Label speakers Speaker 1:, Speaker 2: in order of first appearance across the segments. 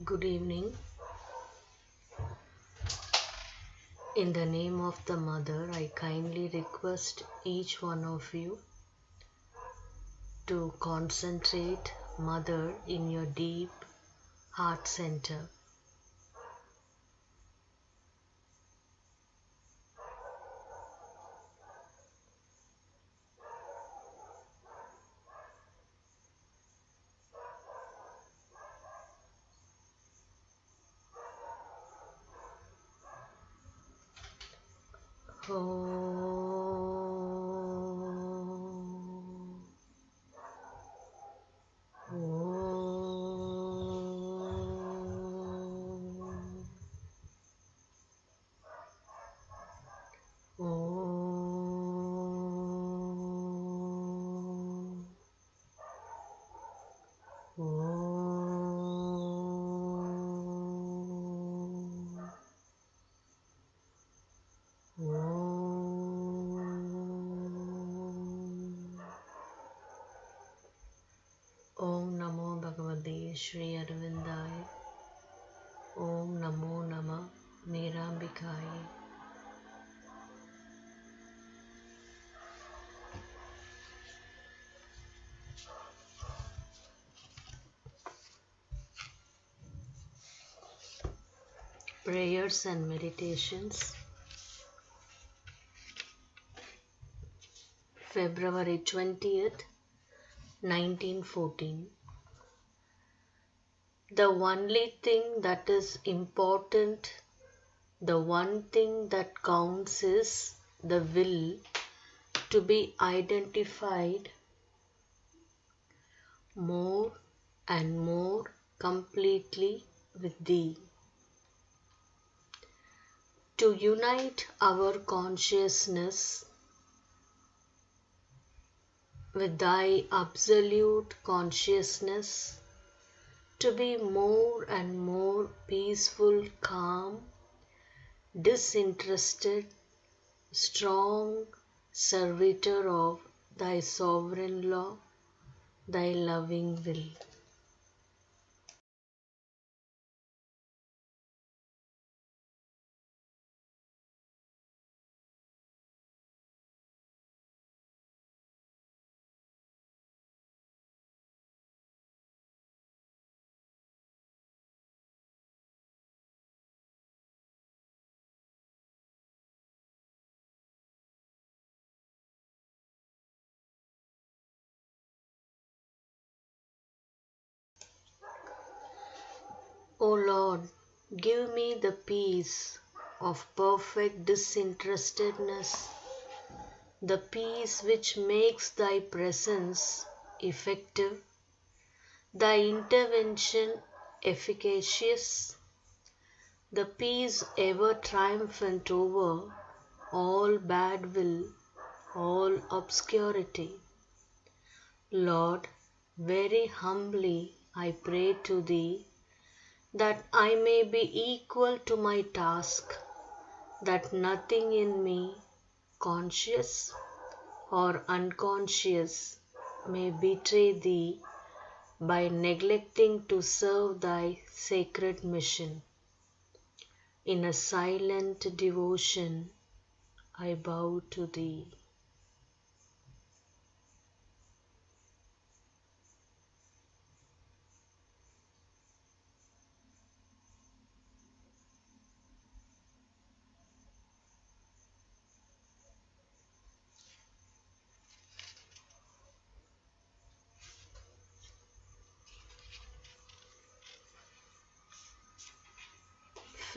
Speaker 1: Good evening. In the name of the Mother, I kindly request each one of you to concentrate Mother in your deep heart center. Om Namo Bhagavate Shri Arvindaya. Om Namo Nama Nirambikaya. Prayers and meditations. February 20th, 1914. The only thing that is important, the one thing that counts is the will to be identified more and more completely with Thee. To unite our consciousness with Thy absolute consciousness, to be more and more peaceful, calm, disinterested, strong servitor of Thy sovereign law, Thy loving will. O Lord, give me the peace of perfect disinterestedness, the peace which makes Thy presence effective, Thy intervention efficacious, the peace ever triumphant over all bad will, all obscurity. Lord, very humbly I pray to Thee that I may be equal to my task, that nothing in me, conscious or unconscious, may betray Thee by neglecting to serve Thy sacred mission. In a silent devotion, I bow to Thee.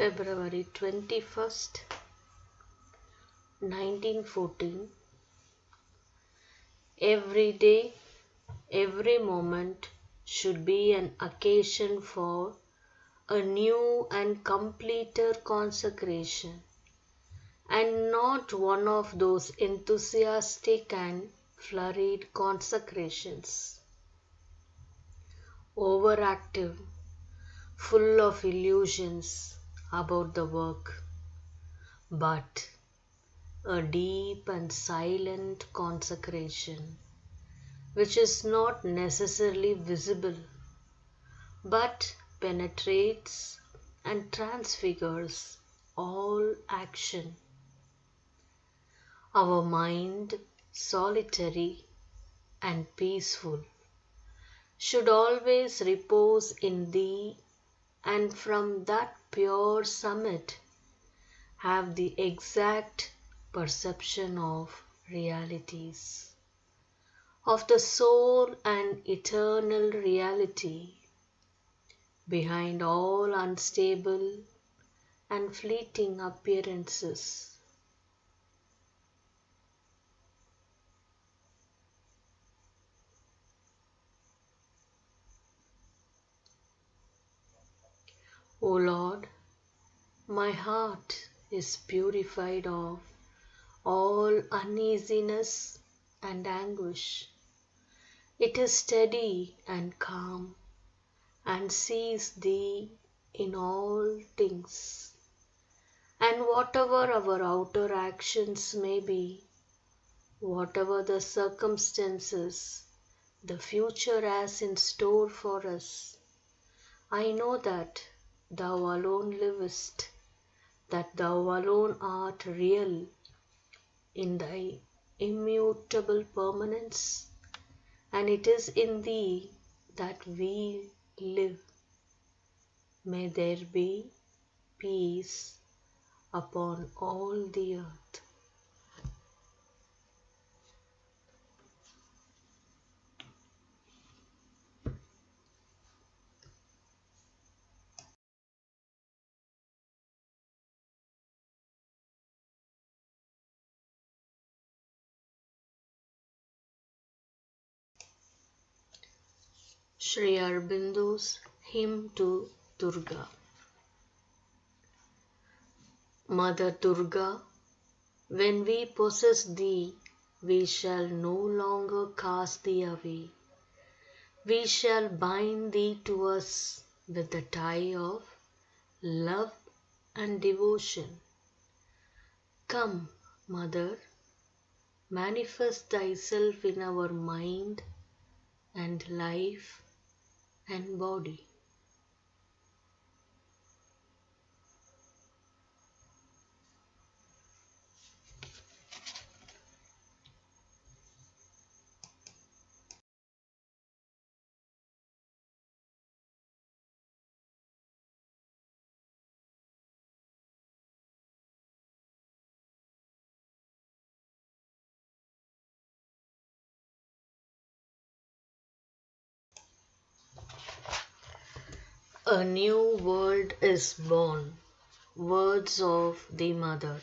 Speaker 1: February 21st, 1914. Every day, every moment should be an occasion for a new and completer consecration, and not one of those enthusiastic and flurried consecrations. Overactive, full of illusions about the work, but a deep and silent consecration, which is not necessarily visible, but penetrates and transfigures all action. Our mind, solitary and peaceful, should always repose in Thee, and from that pure summit have the exact perception of realities, of the soul and eternal reality behind all unstable and fleeting appearances. O Lord, my heart is purified of all uneasiness and anguish. It is steady and calm and sees Thee in all things. And whatever our outer actions may be, whatever the circumstances the future has in store for us, I know that Thou alone livest, that Thou alone art real in Thy immutable permanence, and it is in Thee that we live. May there be peace upon all the earth. Sri Aurobindo's Hymn to Durga. Mother Durga, when we possess Thee, we shall no longer cast Thee away. We shall bind Thee to us with the tie of love and devotion. Come, Mother, manifest Thyself in our mind and life and body. A new world is born. Words of the Mother.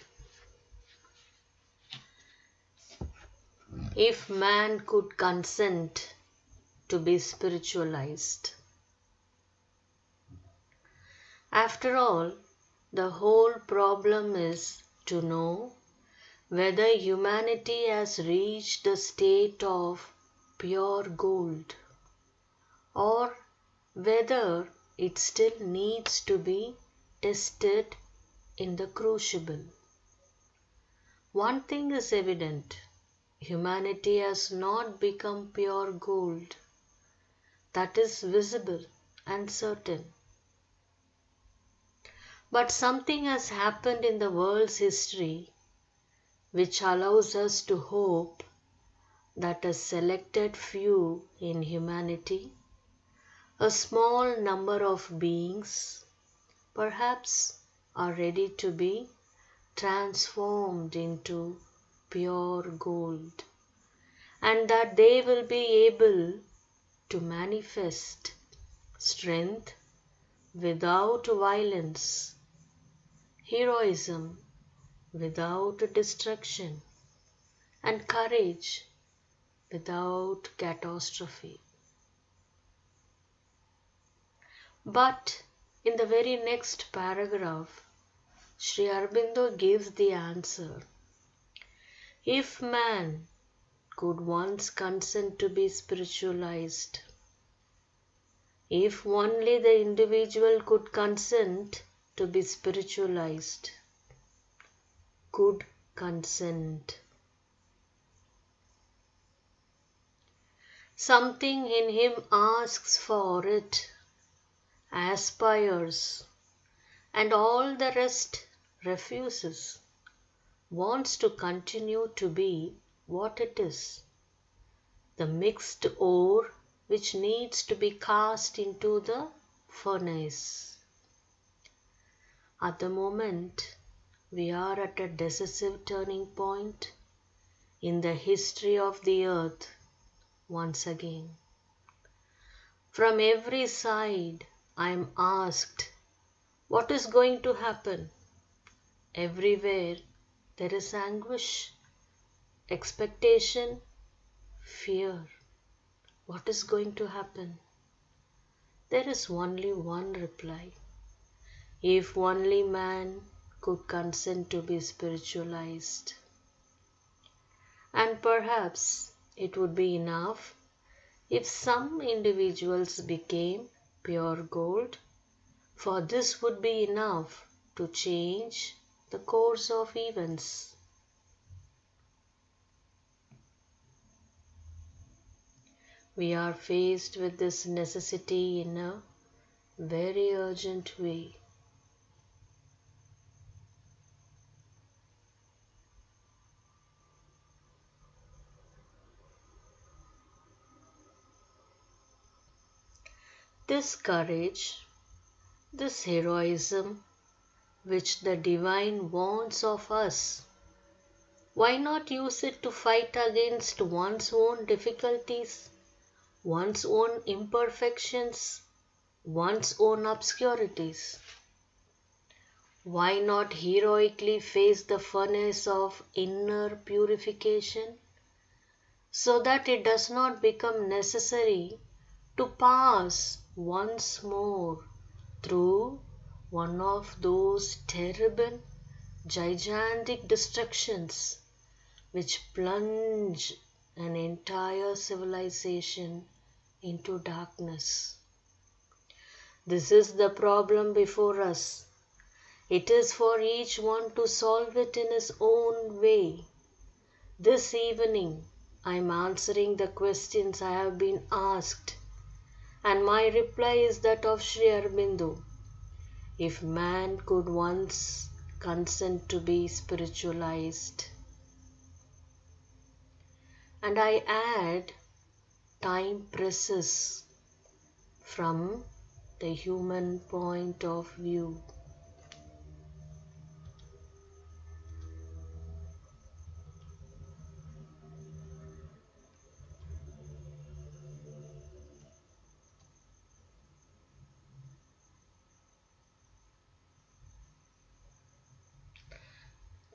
Speaker 1: If man could consent to be spiritualized. After all, the whole problem is to know whether humanity has reached the state of pure gold, or whether it still needs to be tested in the crucible. One thing is evident: humanity has not become pure gold. That is visible and certain. But something has happened in the world's history which allows us to hope that a selected few in humanity, a small number of beings, perhaps are ready to be transformed into pure gold, and that they will be able to manifest strength without violence, heroism without destruction, and courage without catastrophe. But in the very next paragraph, Sri Aurobindo gives the answer. If man could once consent to be spiritualized, if only the individual could consent to be spiritualized, could consent. Something in him asks for it, aspires, and all the rest refuses, wants to continue to be what it is, the mixed ore which needs to be cast into the furnace. At the moment, we are at a decisive turning point in the history of the earth once again. From every side, I am asked, what is going to happen? Everywhere there is anguish, expectation, fear. What is going to happen? There is only one reply. If only man could consent to be spiritualized. And perhaps it would be enough if some individuals became pure gold, for this would be enough to change the course of events. We are faced with this necessity in a very urgent way. This courage, this heroism which the divine wants of us, why not use it to fight against one's own difficulties, one's own imperfections, one's own obscurities? Why not heroically face the furnace of inner purification so that it does not become necessary to pass once more through one of those terrible, gigantic destructions which plunge an entire civilization into darkness? This is the problem before us. It is for each one to solve it in his own way. This evening, I am answering the questions I have been asked, and my reply is that of Sri Aurobindo. If man could once consent to be spiritualized. And I add, time presses from the human point of view.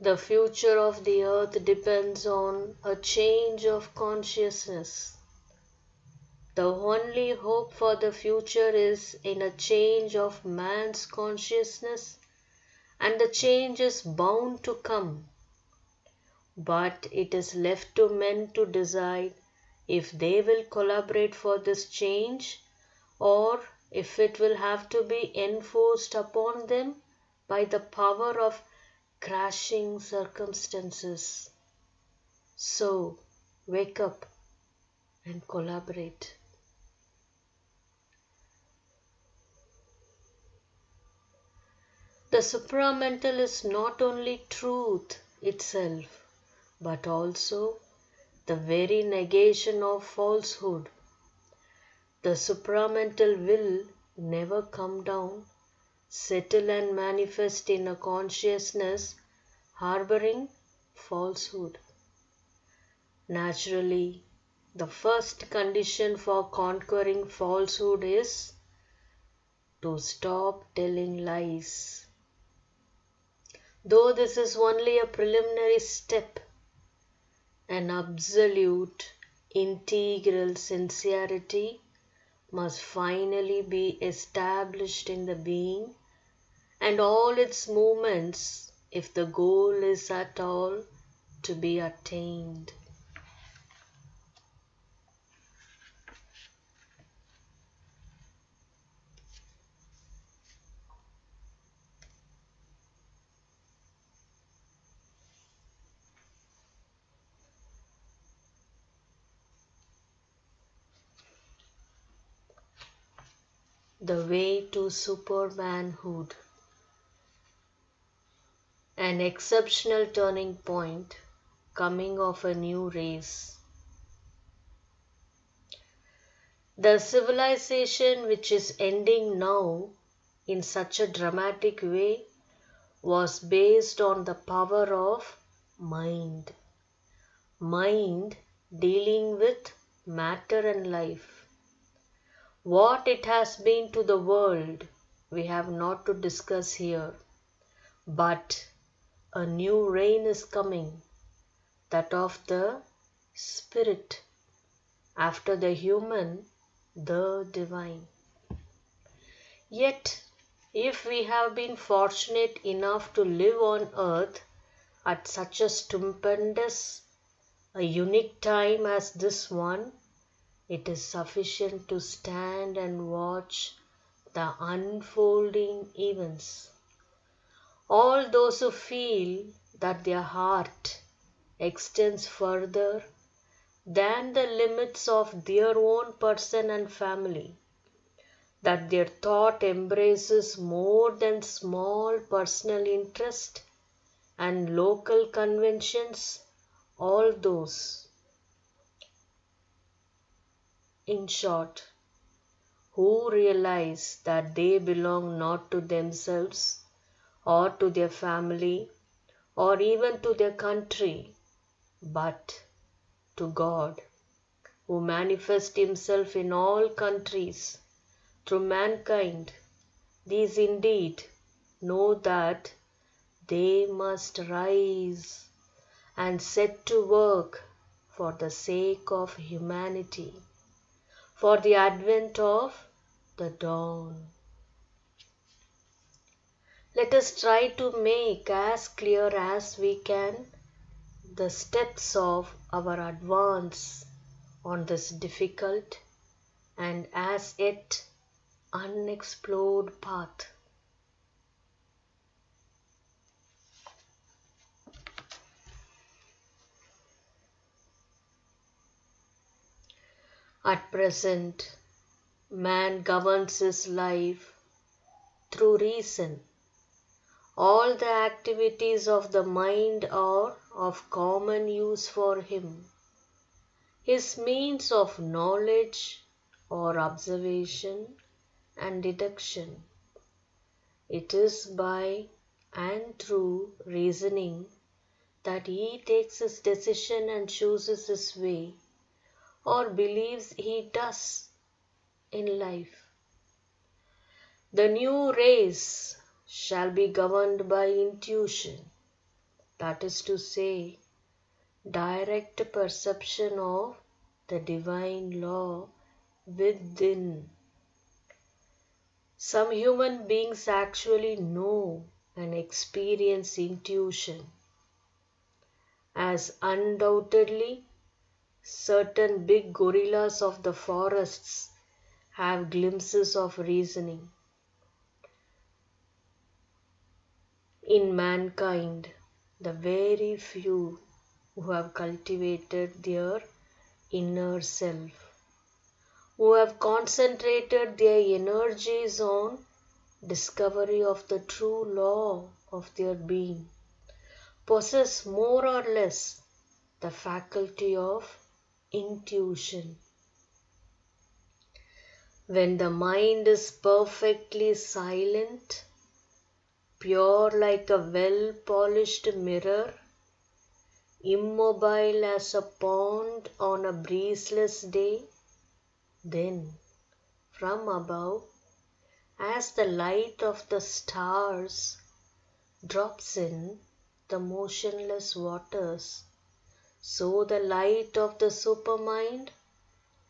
Speaker 1: The future of the earth depends on a change of consciousness. The only hope for the future is in a change of man's consciousness, and the change is bound to come. But it is left to men to decide if they will collaborate for this change or if it will have to be enforced upon them by the power of crashing circumstances. So, wake up and collaborate. The supramental is not only truth itself, but also the very negation of falsehood. The supramental will never come down, settle and manifest in a consciousness harboring falsehood. Naturally, the first condition for conquering falsehood is to stop telling lies. Though this is only a preliminary step, an absolute, integral sincerity must finally be established in the being and all its movements if the goal is at all to be attained. the way to supermanhood, an exceptional turning point coming of a new race. The civilization which is ending now in such a dramatic way was based on the power of mind. Mind dealing with matter and life. What it has been to the world, we have not to discuss here. But a new reign is coming, that of the spirit. After the human, the divine. Yet, if we have been fortunate enough to live on earth at such a stupendous, a unique time as this one, it is sufficient to stand and watch the unfolding events. All those who feel that their heart extends further than the limits of their own person and family, that their thought embraces more than small personal interest and local conventions, all those, in short, who realize that they belong not to themselves or to their family or even to their country, but to God, who manifests Himself in all countries through mankind. These indeed know that they must rise and set to work for the sake of humanity, for the advent of the dawn. Let us try to make as clear as we can the steps of our advance on this difficult and as yet unexplored path. At present, man governs his life through reason. All the activities of the mind are of common use for him. His means of knowledge or observation and deduction. It is by and through reasoning that he takes his decision and chooses his way, or believes he does in life. The new race shall be governed by intuition, that is to say, direct perception of the divine law within. Some human beings actually know and experience intuition, as undoubtedly certain big gorillas of the forests have glimpses of reasoning. In mankind, the very few who have cultivated their inner self, who have concentrated their energies on discovery of the true law of their being, possess more or less the faculty of intuition. When the mind is perfectly silent, pure like a well-polished mirror, immobile as a pond on a breezeless day, then from above, as the light of the stars drops in the motionless waters, so the light of the supermind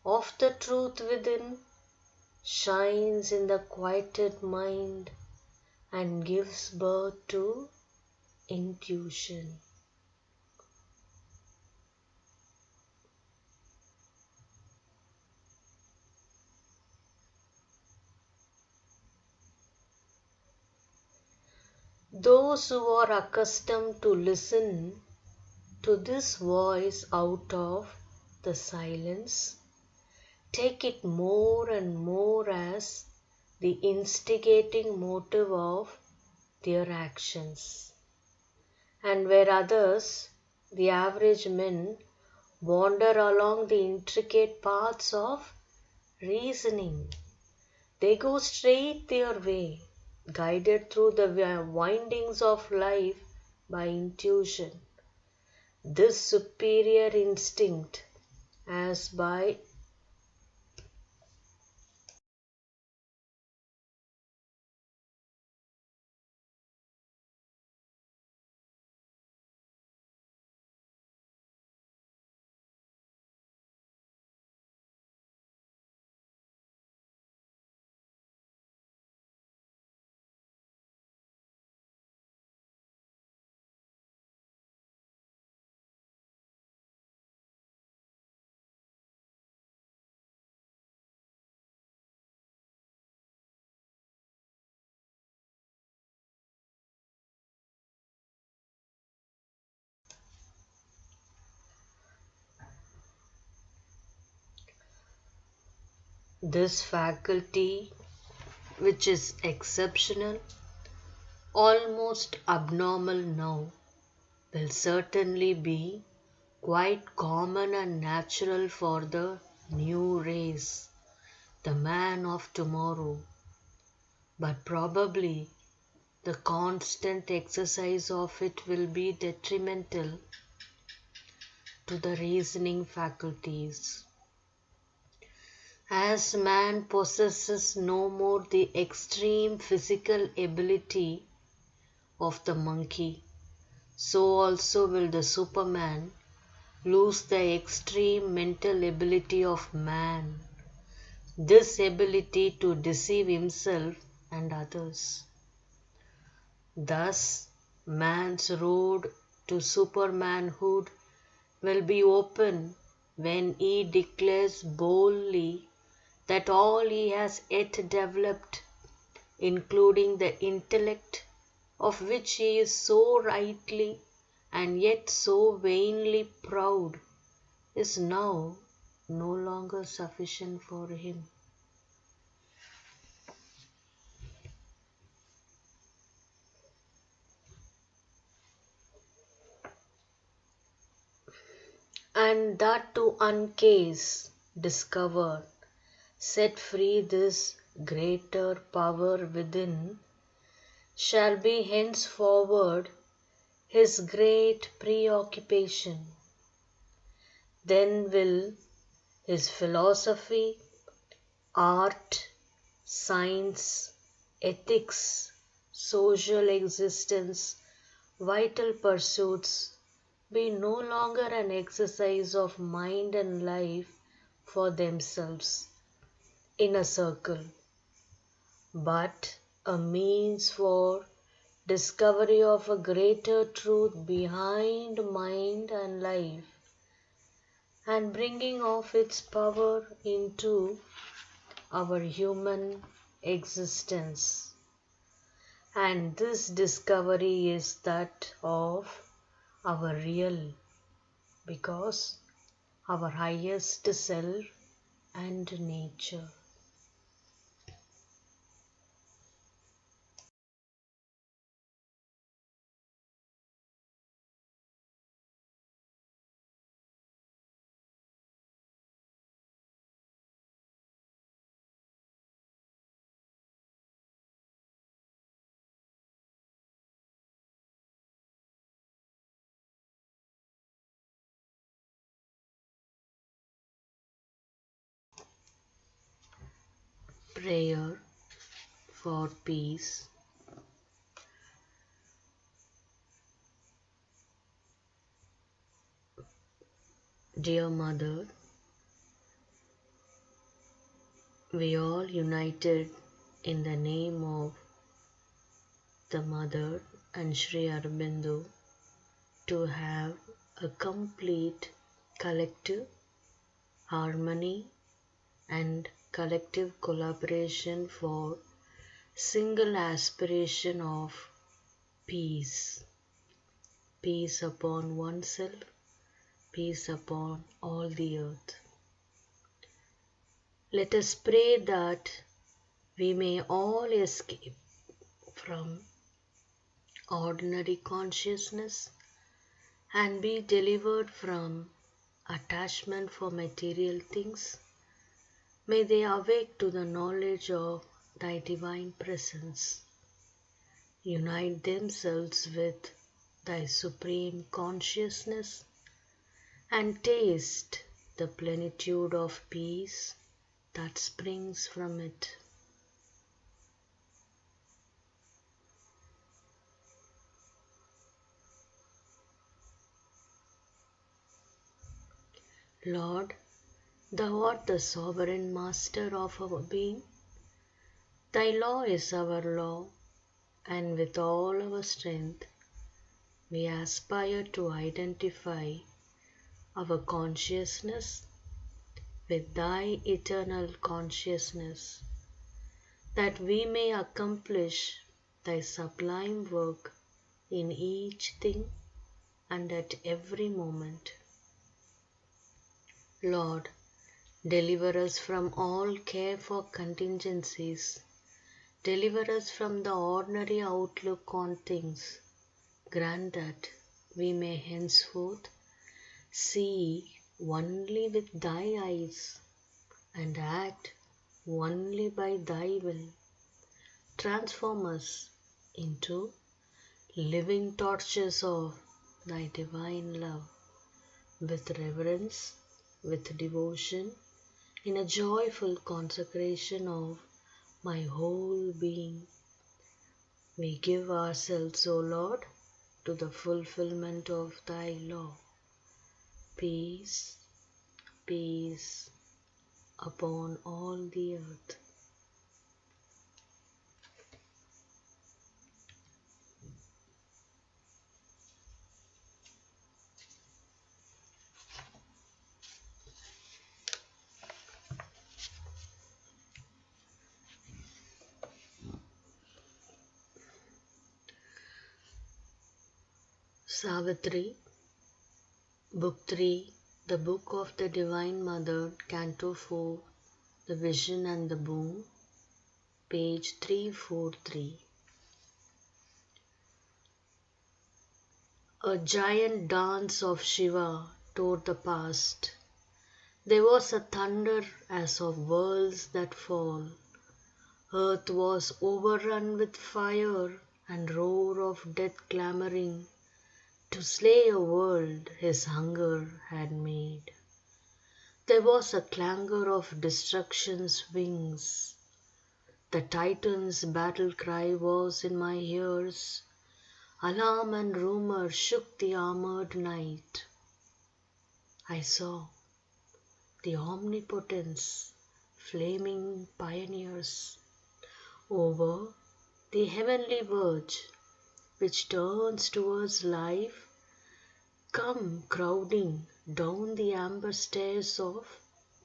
Speaker 1: of the truth within shines in the quieted mind and gives birth to intuition. Those who are accustomed to listen to this voice out of the silence take it more and more as the instigating motive of their actions. And where others, the average men, wander along the intricate paths of reasoning, they go straight their way, guided through the windings of life by intuition. This superior instinct, as by this faculty, which is exceptional, almost abnormal now, will certainly be quite common and natural for the new race, the man of tomorrow. But probably the constant exercise of it will be detrimental to the reasoning faculties. As man possesses no more the extreme physical ability of the monkey, so also will the Superman lose the extreme mental ability of man, this ability to deceive himself and others. Thus, man's road to supermanhood will be open when he declares boldly that all he has yet developed, including the intellect of which he is so rightly and yet so vainly proud, is now no longer sufficient for him. And that to uncase, discover, set free this greater power within, shall be henceforward his great preoccupation. Then will his philosophy, art, science, ethics, social existence, vital pursuits be no longer an exercise of mind and life for themselves in a circle, but a means for discovery of a greater truth behind mind and life, and bringing of its power into our human existence. And this discovery is that of our real, because our highest self and nature. Prayer for peace. Dear Mother, we all united in the name of the Mother and Sri Aurobindo to have a complete collective harmony and collective collaboration for single aspiration of peace. Peace upon oneself, peace upon all the earth. Let us pray that we may all escape from ordinary consciousness and be delivered from attachment for material things. May they awake to the knowledge of Thy divine presence, unite themselves with Thy supreme consciousness, and taste the plenitude of peace that springs from it. Lord, Thou art the sovereign master of our being. Thy law is our law, and with all our strength, we aspire to identify our consciousness with Thy eternal consciousness, that we may accomplish Thy sublime work in each thing and at every moment. Lord, deliver us from all care for contingencies. Deliver us from the ordinary outlook on things. Grant that we may henceforth see only with Thy eyes and act only by Thy will. Transform us into living torches of Thy divine love, with reverence, with devotion, in a joyful consecration of my whole being. We give ourselves, O Lord, to the fulfillment of Thy law. Peace, peace upon all the earth. Savitri, Book 3, The Book of the Divine Mother, Canto 4, The Vision and the Boon, page 343. A giant dance of Shiva toward the past. There was a thunder as of worlds that fall. Earth was overrun with fire and roar of death clamoring to slay a world his hunger had made. There was a clangor of destruction's wings. The Titan's battle cry was in my ears. Alarm and rumor shook the armored night. I saw the omnipotence, flaming pioneers over the heavenly verge which turns towards life, come crowding down the amber stairs of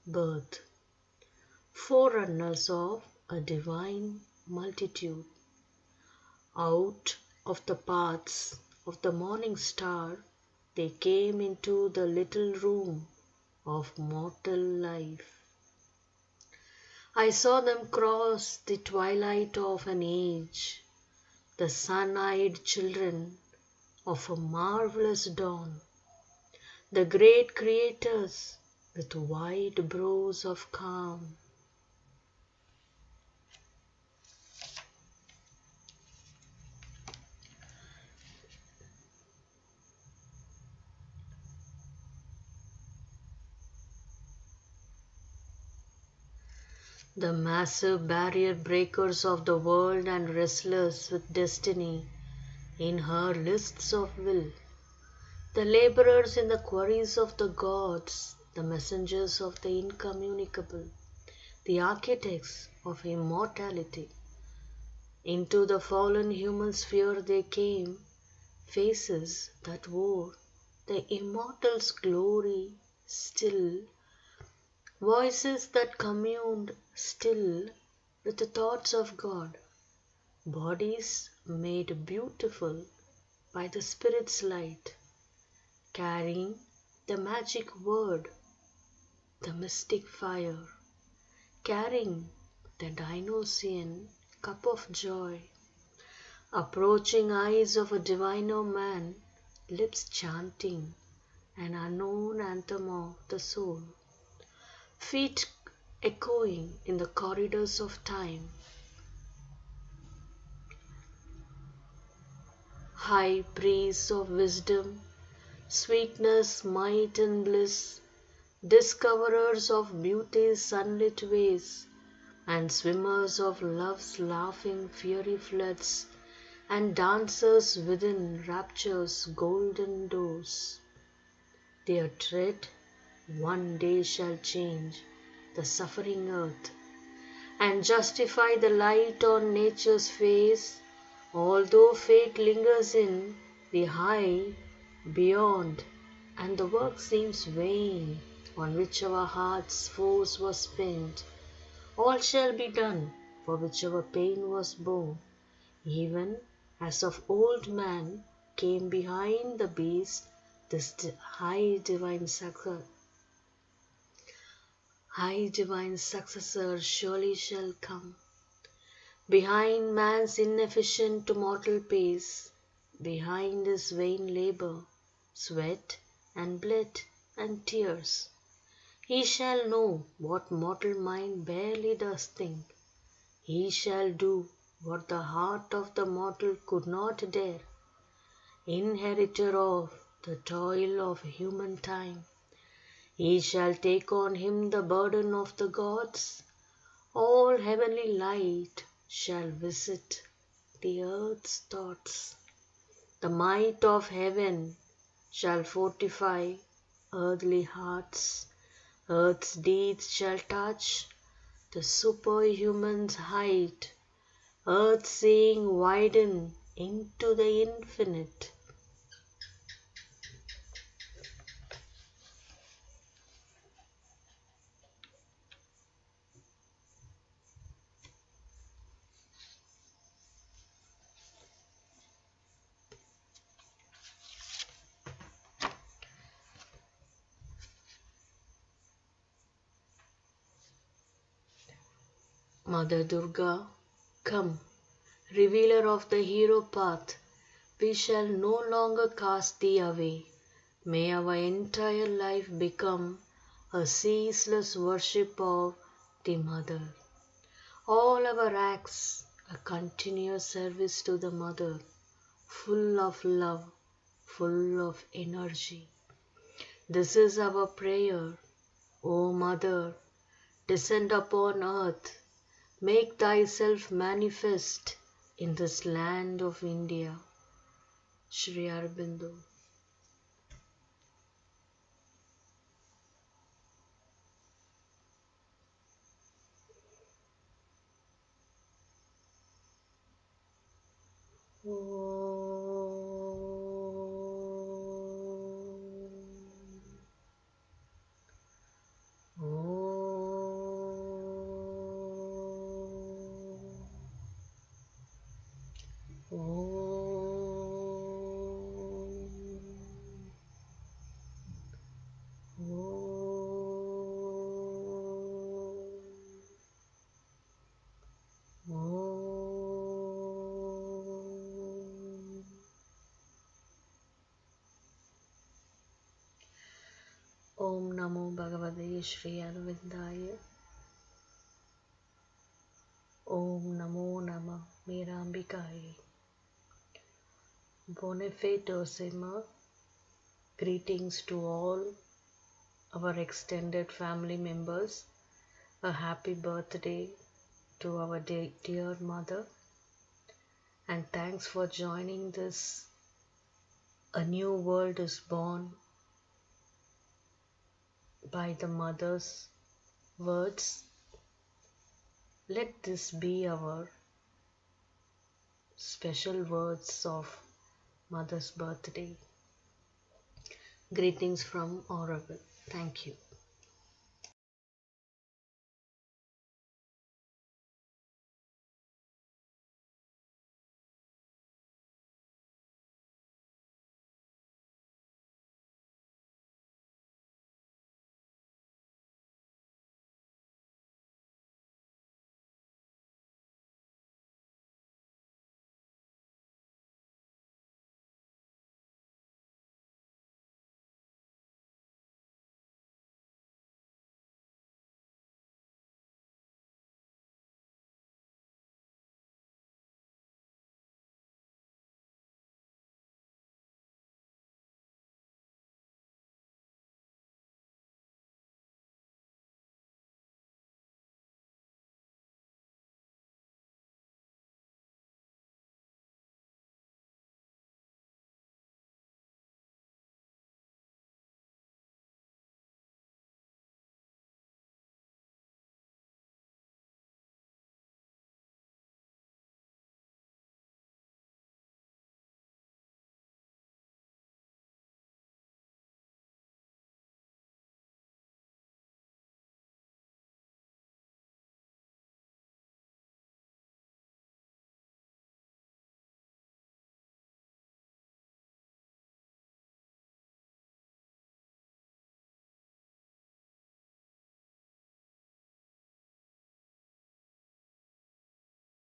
Speaker 1: birth, forerunners of a divine multitude. Out of the paths of the morning star, they came into the little room of mortal life. I saw them cross the twilight of an age, the sun-eyed children of a marvelous dawn, the great creators with wide brows of calm. The massive barrier breakers of the world and wrestlers with destiny in her lists of will, the laborers in the quarries of the gods, the messengers of the incommunicable, the architects of immortality. Into the fallen human sphere they came, faces that wore the immortal's glory still, voices that communed still with the thoughts of God, bodies made beautiful by the Spirit's light, carrying the magic word, the mystic fire, carrying the Dionysian cup of joy, approaching eyes of a diviner man, lips chanting an unknown anthem of the soul, feet echoing in the corridors of time, high priests of wisdom, sweetness, might, and bliss, discoverers of beauty's sunlit ways, and swimmers of love's laughing fiery floods, and dancers within rapture's golden doors. Their tread one day shall change the suffering earth, and justify the light on nature's face, although fate lingers in the high beyond, and the work seems vain on which our heart's force was spent. All shall be done for which our pain was borne, even as of old man came behind the beast, this high divine successor surely shall come. Behind man's inefficient mortal pace, behind his vain labor, sweat and blood and tears, he shall know what mortal mind barely does think. He shall do what the heart of the mortal could not dare. Inheritor of the toil of human time, he shall take on him the burden of the gods. All heavenly light shall visit the earth's thoughts. The might of heaven shall fortify earthly hearts. Earth's deeds shall touch the superhuman's height. Earth's seeing widen into the infinite. Mother Durga, come, revealer of the hero path, we shall no longer cast thee away. May our entire life become a ceaseless worship of the Mother. All our acts a continuous service to the Mother, full of love, full of energy. This is our prayer. O Mother, descend upon earth. Make thyself manifest in this land of India. Shri Aurobindo. Om Namo Bhagavate Shri Aurobindaya. Om Namo Nama Mirambikaye. Bonefetosima. Greetings to all our extended family members. A happy birthday to our dear mother. And thanks for joining this. A new world is born by the mother's words. Let this be our special words of mother's birthday. Greetings from Aurobindo. Thank you.